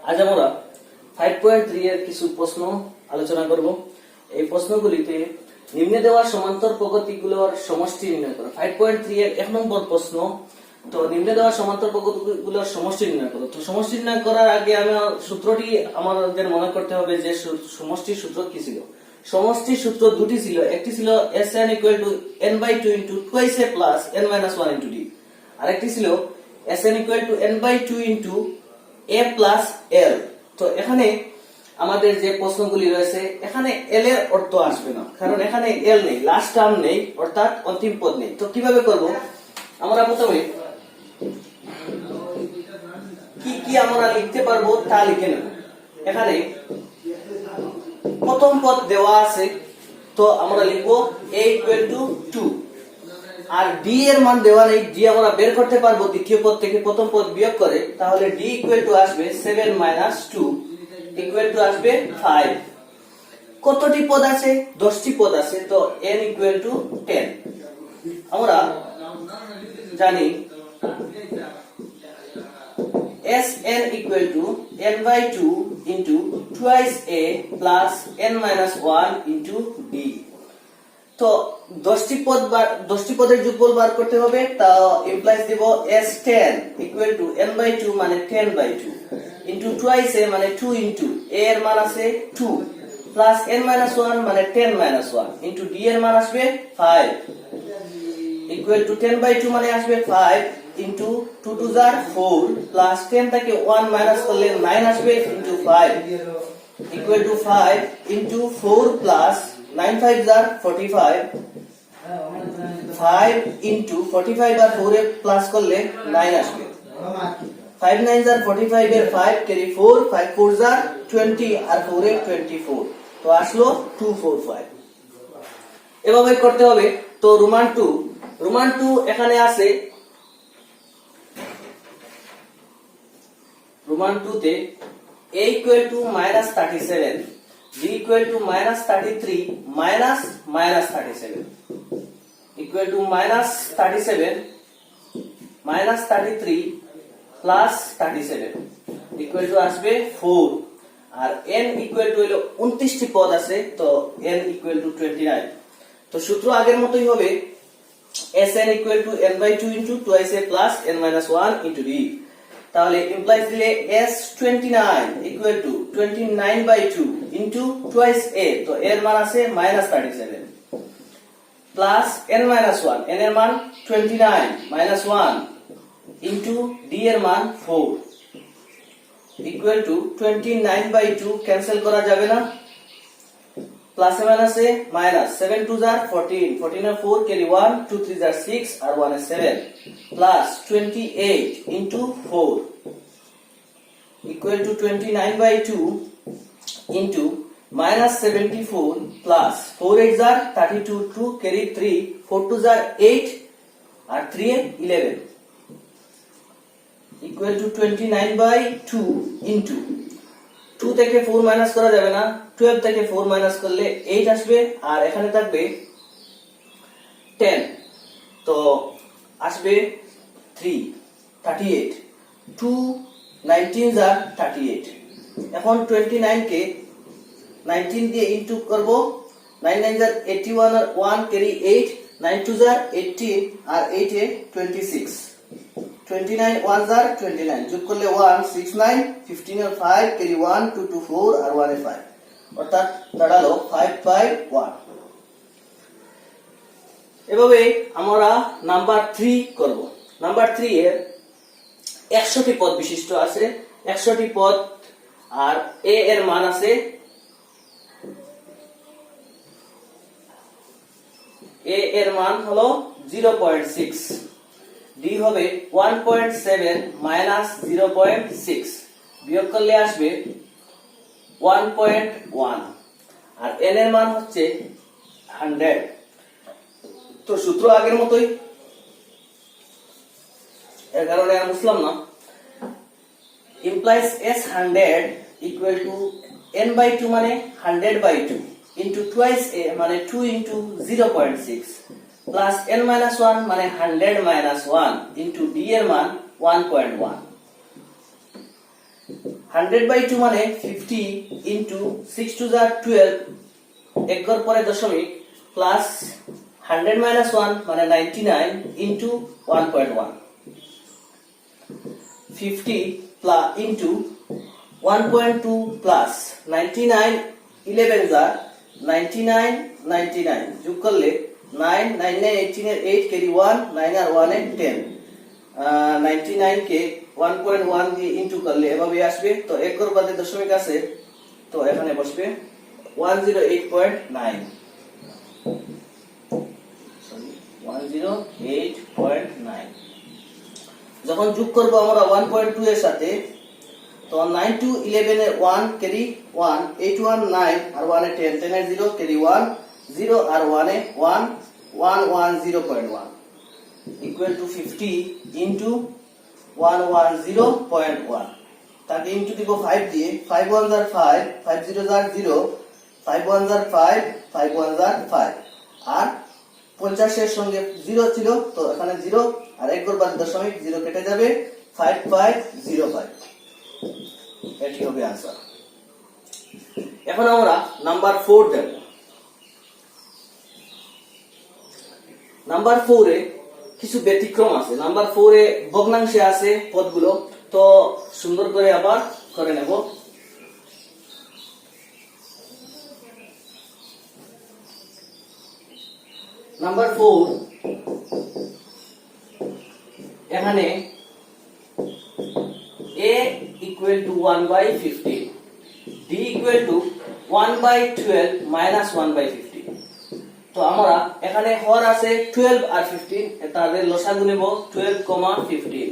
আজ আমরা 5.3 এর কিছু প্রশ্ন আলোচনা করব। এই প্রশ্নগুলিতে নিম্নে দেওয়া সমান্তর প্রগতিগুলোর সমষ্টি নির্ণয় করো। 5.3 এর 1 নম্বর প্রশ্ন। তো নিম্নে দেওয়া সমান্তর প্রগতিগুলোর সমষ্টি নির্ণয় করো। তো সমষ্টি নির্ণয় করার আগে সূত্রটি আমাদের মনে করতে হবে যে সমষ্টির সূত্র কি ছিল। সমষ্টির সূত্র দুটি ছিল, একটি ছিল Sn = n/2 * twice a plus n - 1 * d, আরেকটি ছিল Sn = n/2 * a plus l। তো এখানে আমাদের যে প্রশ্নগুলি রয়েছে, এখানে l এর অর্থ আসবে না, কারণ এখানে l নেই, লাস্ট টার্ম নেই, অর্থাৎ অন্তিম পদ নেই। তো কিভাবে করব? আমরা প্রথমে কি কি আমরা লিখতে পারবো তা লিখে নেব। এখানে প্রথম পদ দেওয়া আছে, তো আমরা লিখবো a = 2, আর d এর মান দেওয়া নেই, d আমরা বের করতে পারবো দ্বিতীয় পদ থেকে প্রথম পদ বিয়োগ করে। তাহলে d আসবে 7 - 2 আসবে 5। কতটি পদ আছে? 10টি পদ আছে। তো n = 10। আমরা জানি Sn = n/2 * twice a plus n - 1 * d। তো 10টি পদের যোগফল বার করতে হবে। তা ইমপ্লাইজ দেব S10 = n/2 মানে 10/2 into twice a মানে 2 into a এর মান আছে 2 plus n - 1 মানে 10 - 1 into d এর মান আসবে 5 equal to 10/2 মানে আসবে 5 into 2 2 are 4 plus 10 থেকে 1 মাইনাস করলে 9 আসবে into 5 equal to 5 into 4 plus 9 5 are 45 5 into 45 আর 4 এ প্লাস করলে 9 আসবে। 5 9 are 45 এর 5 carry 4 5 4 are 20 আর 4 এ 24। তো আসলো 245। এভাবে করতে হবে। তো রোমান 2 এখানে আছে। রোমান 2 তে a = -37, d = -33 -37 equal to -37 -33 plus 37 equal to আসবে 4। আর n equal to হলো 29টি পদ আছে। তো n equal to 29। তো সূত্র আগের মতই হবে Sn = n/2 * twice a plus n - 1 * d। তাহলে ইমপ্লাইজ দিলে S29 = 29/2 into twice a, তো এর মান আছে -37 plus n - 1, n এর মান 29 - 1 into d এর মান 4 equal to 29/2 ক্যান্সেল করা যাবে না, প্লাস এ মাইনাসে মাইনাস 7 2 are 14 14 এর 4 carry 1 2 3 are 6 R 1 is 7 plus 28 into 4 equal to 29/2 into -74 plus 4 8 are 32 2 carry 3 4 2 are 8 R 3 A 11 equal to 29/2 into 2 থেকে 4 মাইনাস করা যাবে না, 12 থেকে 4 মাইনাস করলে 8 আসবে, আর এখানে থাকবে 10। তো আসবে 3 38 2 19 are 38। এখন 29 কে 19 দিয়ে ইনটু করব। 9 9 are 81 R 1 carry 8 9 2 are 18 R 8 A 26 29 1 are 29 যোগ করলে 1 6 9 15 আর 5 carry 1 2 2 4 আর 1 এ 5, অর্থাৎ দাঁড়ালো 5 5 1। এভাবে আমরা নাম্বার 3 করব। নাম্বার 3 এর 100টি পদ বিশিষ্ট আছে, 100টি পদ, আর a এর মান আছে a এর মান হলো 0.6, d হবে 1.7 - 0.6 বিয়োগ করলে আসবে 1.1, আর n এর মান হচ্ছে 100। তো সূত্র আগের মতই, এর কারণে আর বুঝলাম না। implies S100 equal to n/2 মানে 100/2 into twice a মানে 2 into 0.6 plus n - 1 মানে 100 - 1 into d এর মান 1.1। 100/2 মানে 50 ইনটু 6 টু যা 12 এক ঘর পরে দশমিক প্লাস 100 মাইনাস 1 মানে 99 ইনটু 1.1 50 প্লাস ইনটু 1.2 প্লাস 99 11 যা 99 99 যোগ করলে 9 9 9 18 এর 8 ক্যারি 1 9 আর 1 এর 10 99 কে 1.1 দিয়ে ইনটু করলে এভাবে আসবে। তো এক ঘর বাদে দশমিক আছে, তো এখানে বসবে 108.9 সরি 108.9। যখন যোগ করব আমরা 1.2 এর সাথে, তো 9 টু 11 এর 1 ক্যারি 1 8 1 9 আর 1 এ 10 10 এর 0 carry 1 0 R 1 A 1 110.1 equal to 50 into 110.1 তাকে ইনটু দিব 5 দিয়ে 5 1s are 5 5 0s are 0 5 1s are 5 5 1s are 5 আর 50 এর সঙ্গে 0 ছিল, তো এখানে 0 আর এক ঘর বাদ দশমিক 0 কেটে যাবে 5505। এটি হবে आंसर। এখন আমরা নাম্বার 4 দেখব। নাম্বার 4 এ কিছু ব্যতিক্রম আছে। নাম্বার 4 এ ভগ্নাংশে আছে পদগুলো, তো সুন্দর করে আবার করে নেব। নাম্বার 4 এখানে a equal to 1/15, d equal to 1/12 minus 1/15। তো আমরা এখানে হর আছে 12 আর 15, তাদের লসাগু নেব 12, 15।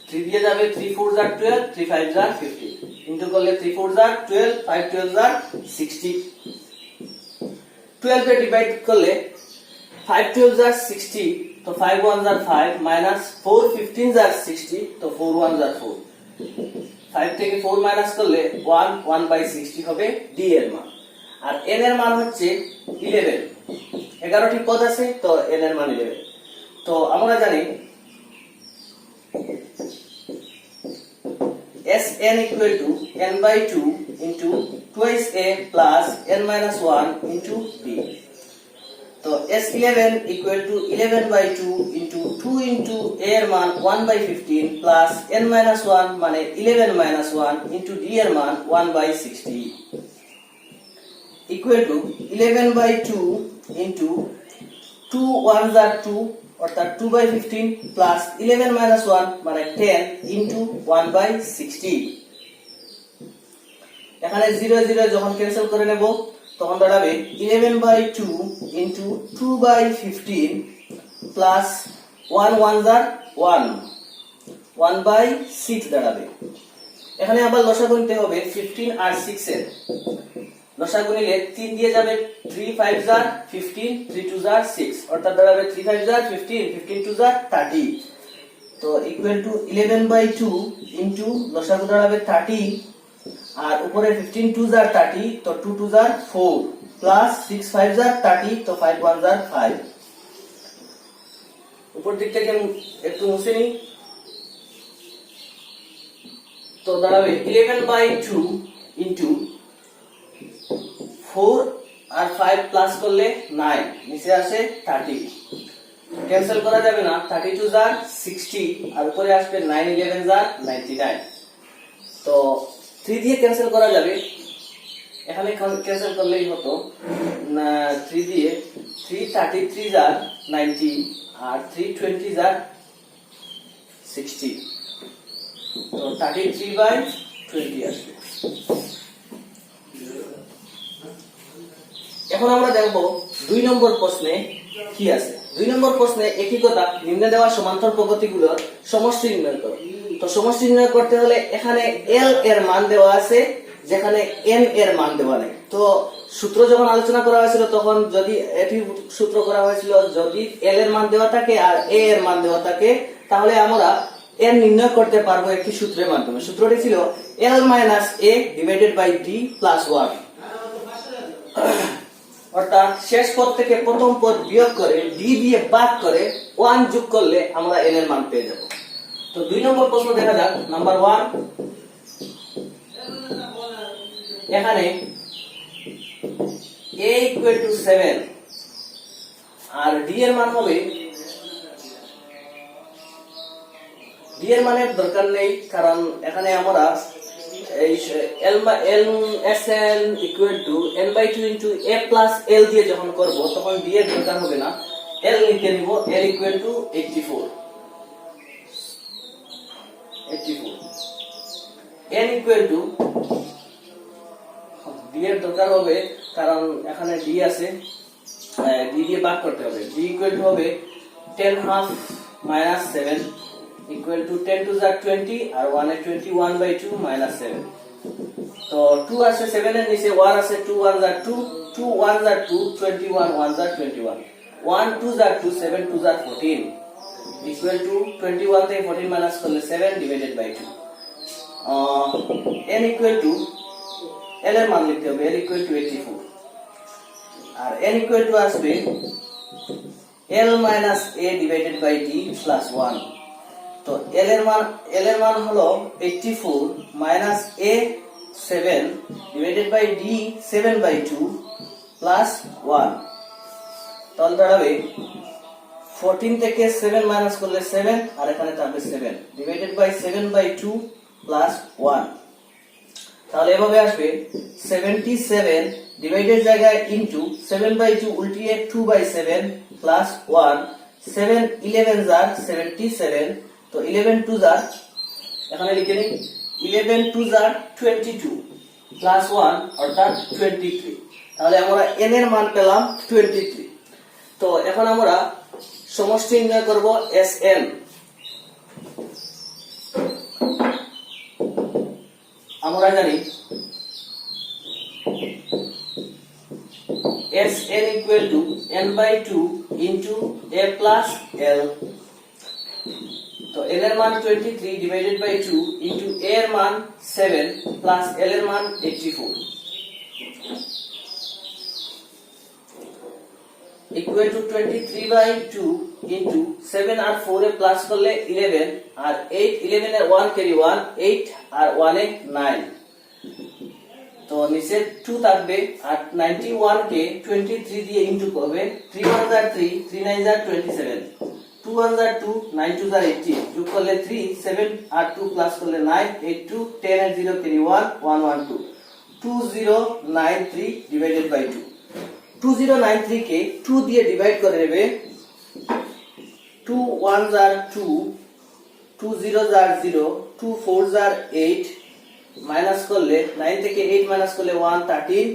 3 দিয়ে যাবে 3 4s are 12 3 5s are 15 into করলে 3 4s are 12 5 12s are 60। 12 A divide করলে 5 12s are 60, তো 5 1s are 5 minus 4 15s are 60, তো 4 1s are 4। 5 থেকে 4 মাইনাস করলে 1 1/60 হবে d এর মান। আর n এর মান হচ্ছে 11। 11টি পদ আছে, তো n এর মান 11। তো আমরা জানি Sn equal to n/2 into twice a plus n minus 1 into b। তো S11 equal to 11/2 into 2 into a এর মান 1/15 plus n minus 1 মানে 11 minus 1 into d এর মান 1/60 equal to 11/2 into 2 1s are 2 অর্থাৎ 2/15 plus 11 minus 1 মানে 10 into 1/60। এখানে 0 0 যখন ক্যান্সেল করে নেব তখন দাঁড়াবে 11/2 into 2/15 plus 1 1s are 1 1/6 দাঁড়াবে। এখানে আবার লসাগু নিতে হবে 15 আর 6 এর। লসাগু নিলে 3 দিয়ে যাবে 3 5s are 15 3 2s are 6 অর্থাৎ দাঁড়াবে 3 5s are 15 15 2s are 30। তো ইকুয়াল টু 11/2 into লসাগু দাঁড়াবে 30 আর উপরে 15 2s are 30, তো 2 2s are 4 plus 6 5s are 30, তো 5 1s are 5। উপর দিক থেকে একটু মুছে নিই, তো দাঁড়াবে 11/2 into 4 আর 5 প্লাস করলে 9, নিচে আসে 30, ক্যান্সেল করা যাবে না। 32 are 60 আর উপরে আসবে 9 11 are 99। তো 3 দিয়ে ক্যান্সেল করা যাবে, এখানে ক্যান্সেল করলেই হতো 3 দিয়ে 3 33 are 90 আর 3 20 are 60, তো 33/20 আসবে। এখন আমরা দেখব 2 নম্বর প্রশ্নে কি আছে। 2 নম্বর প্রশ্নে একই কথা, নিম্নে দেওয়া সমান্তর প্রগতিগুলোর সমষ্টি নির্ণয় করো। তো সমষ্টি নির্ণয় করতে হলে এখানে l এর মান দেওয়া আছে, যেখানে n এর মান দেওয়া নেই। তো সূত্র যখন আলোচনা করা হয়েছিল তখন যদি এটি সূত্র করা হয়েছিল, যদি l এর মান দেওয়া থাকে আর a এর মান দেওয়া থাকে তাহলে আমরা n নির্ণয় করতে পারবো একটি সূত্রের মাধ্যমে। সূত্রটি ছিল l minus a divided by d plus 1, অর্থাৎ শেষ পদ থেকে প্রথম পদ বিয়োগ করে d দিয়ে বাদ করে 1 যোগ করলে আমরা n এর মান পেয়ে যাব। তো 2 নম্বর প্রশ্ন দেখা যাক। নাম্বার 1, এখানে a ইকুয়াল টু 7 আর d এর মান হবে, d এর মানের দরকার নেই, কারণ এখানে আমরা এই sn equal to n/2 into a plus l দিয়ে যখন করব তখন d এর দরকার হবে না, l লিখে নিব, l equal to 84 n equal two d এর দরকার হবে, কারণ এখানে d আছে, d দিয়ে ভাগ করতে হবে, d ইকুয়াল টু হবে 10 half minus 7 equal to 10 two যা 20 আর 1 এ 21/2 মাইনাস 7। তো 2 আছে 7 এর নিচে 1 আছে, 2 1 যা 2, 2 1 যা 2, 21 1 যা 21, 1 2 যা 2, 7 2 যা 14 ইকুয়াল টু 21 থেকে 14 মাইনাস করলে 7 divided by 2। n equal to l এর মান লিখতে হবে, l ইকুয়াল টু 84 আর n ইকুয়াল টু আসবে l minus a divided by d plus 1। তো l এর মান হলো 84 minus a 7 divided by d 7/2 plus 1। তাহলে দাঁড়াবে 14 থেকে 7 মাইনাস করলে 7 আর এখানে থাকবে 7 ডিভাইডেড বাই 7/2 প্লাস 1। তাহলে এভাবে আসবে 77 ডিভাইডেড জায়গায় ইনটু 7/2 উল্টিয়ে 2/7 প্লাস 1, 7 11 জার 77, তো 11 2 জার এখানে লিখে নিই, 11 2 জার 22 প্লাস 1 অর্থাৎ 23। তাহলে আমরা n এর মান পেলাম 23। তো এখন আমরা সমষ্টি নির্ণয় করব Sn। আমরা জানি Sn equal to n/2 into a plus l। তো n এর মান 23 divided by 2 into a এর মান 7 plus l এর মান 84 equal to 23/2 into 7 আর 4 এ প্লাস করলে 11 আর 8 11 এর 1 ক্যারি 1 8 আর 1 এ 9, তো নিচে 2 থাকবে আর 91 কে 23 দিয়ে ইনটু করবে, 3 1 যা 3 3 9 যা 27, 2 1 যা 2 9 2 যা 18 যোগ করলে 3 7 আর 2 প্লাস করলে 9 8 2 10 এর 0 ক্যারি 1 1 1 2 2093 ডিভাইডেড বাই 2। 2093 কে 2 দিয়ে ডিভাইড করে নেবে, 2 1 যা 2 2 0 যা 0 2 4 যা 8 মাইনাস করলে 9 থেকে 8 মাইনাস করলে 1 13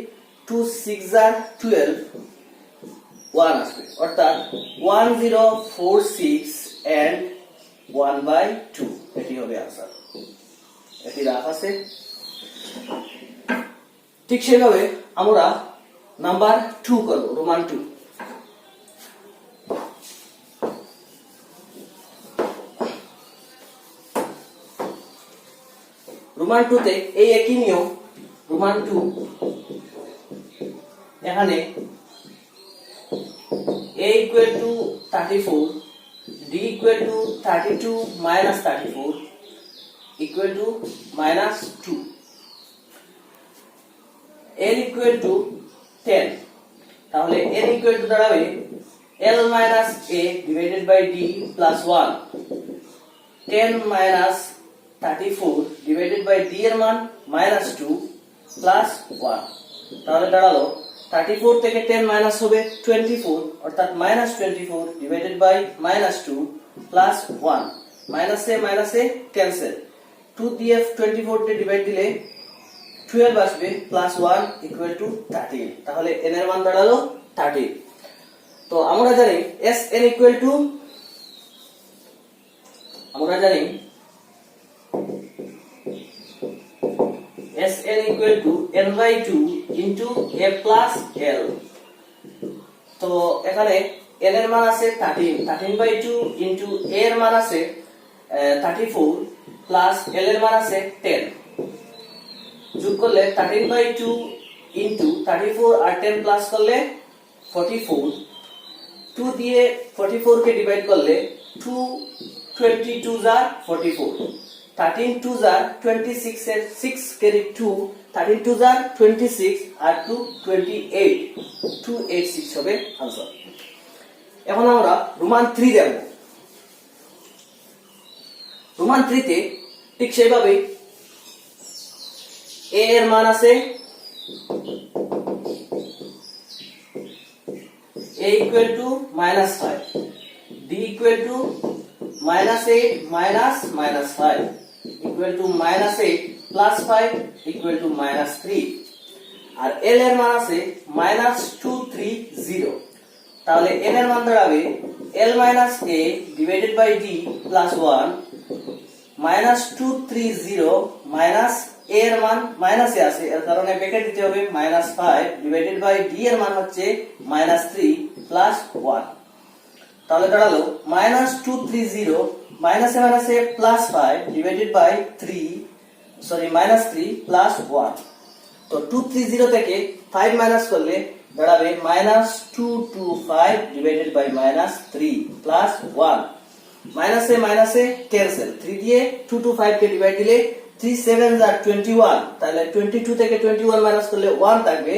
2 6 যা 12 1 আসবে, অর্থাৎ 1046 and 1/2 এটি হবে आंसर। এটি রাখ আছে। ঠিক সেভাবে আমরা নাম্বার 2 করব, রোমান 2। রোমান 2 তে এই একই নিয়ম, রোমান 2 এখানে a equal to 34 d equal to 32 minus 34 equal to minus 2, l equal to 10। তাহলে n equal to দাঁড়াবে l minus a divided by d plus 1, 10 minus 34 divided by d এর মান minus 2 plus 1। তাহলে দাঁড়ালো 34 থেকে 10 মাইনাস হবে 24 অর্থাৎ minus 24 divided by minus 2 plus 1, মাইনাসে মাইনাসে ক্যান্সেল, 2 দিয়ে 24 তে ডিভাইড দিলে 12 আসবে প্লাস 1 ইকুয়াল টু 13। তাহলে n এর মান দাঁড়ালো 13। তো আমরা জানি Sn ইকুয়াল টু, আমরা জানি Sn equal to n/2 into a plus l। তো এখানে n এর মান আছে 13, 13/2 into a এর মান আছে 34 plus l এর মান আছে 10, যোগ করলে 13/2 into 34 আর 10 প্লাস করলে 44, 2 দিয়ে 44 কে ডিভাইড করলে 2 22 যা 44, 13 2s are 26 এর 6 carry 2, 13 2s are 26 আর 2 28, 286 হবে आंसर। এখন আমরা রোমান 3 দেখব। রোমান 3 তে ঠিক সেইভাবে a এর মান আছে a equal to -5, b equal to -8 -5 equal to -8 plus 5 equal to -3 R l এর মান আছে -230। তাহলে n এর মান দাঁড়াবে l minus a divided by d plus 1 -230 minus a এর মান মাইনাস এ আছে এর কারণে ব্র্যাকেট দিতে হবে -5 divided by d এর মান হচ্ছে -3 plus 1। তাহলে দাঁড়ালো -230 minus a minus a plus 5 divided by 3 plus 1। তো 230 থেকে 5 মাইনাস করলে দাঁড়াবে -225 divided by -3 plus 1। Minus A cancel, 3 দিয়ে 225 কে ডিভাইড দিলে 3 7s are 21, তাহলে 22 থেকে 21 মাইনাস করলে 1 থাকবে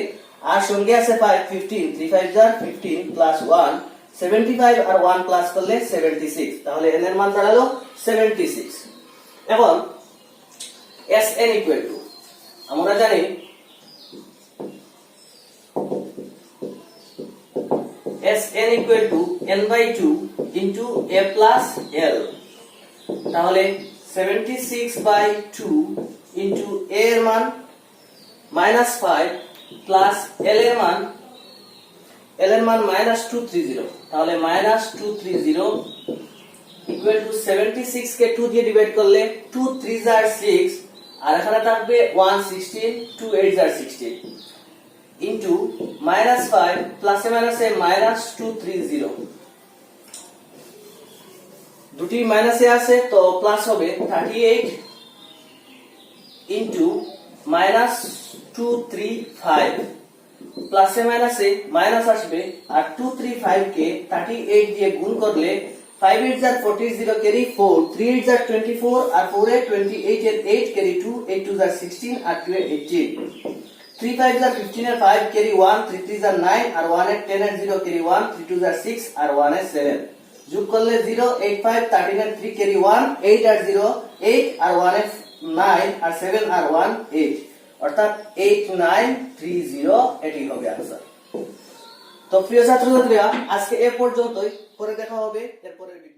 আর সঙ্গে আছে 5 15, 3 5s are 15 plus 1 75 R 1 plus করলে 76, তাহলে n এর মান দাঁড়ালো 76। এখন Sn equal to আমরা জানি Sn equal to n/2 into a plus l, তাহলে 76/2 into a এর মান -5 plus l এর মান -230, তাহলে -230 equal to 76 কে 2 দিয়ে ডিভাইড করলে 2 3s are 6 আর এখানে থাকবে 116, 2 8s are 16 into -5 plus a minus a -230, দুটি মাইনাসে আছে তো প্লাস হবে 38 into -235 প্লাস এ মাইনাসে মাইনাস আসবে আর 235 কে 38 দিয়ে গুণ করলে 5 8s are 40 0 carry 4, 3 8s are 24 আর 4 এ 28 এর 8 carry 2, 8 2s are 16 R 2 A 18, 3 5s are 15 এর 5 carry 1, 3 3s are 9 আর 1 এর 10 এর 0 carry 1, 3 2s are 6 আর 1 এর 7, যোগ করলে 0 8 5 13 এর 3 carry 1, 8 আর 0 8 আর 1 এর 9 আর 7 আর 1 8, অর্থাৎ 8930 এটি হবে आंसर। তো প্রিয় ছাত্রছাত্রীরা আজকে এ পর্যন্তই, পরে দেখা হবে এর পরের ভিডিও।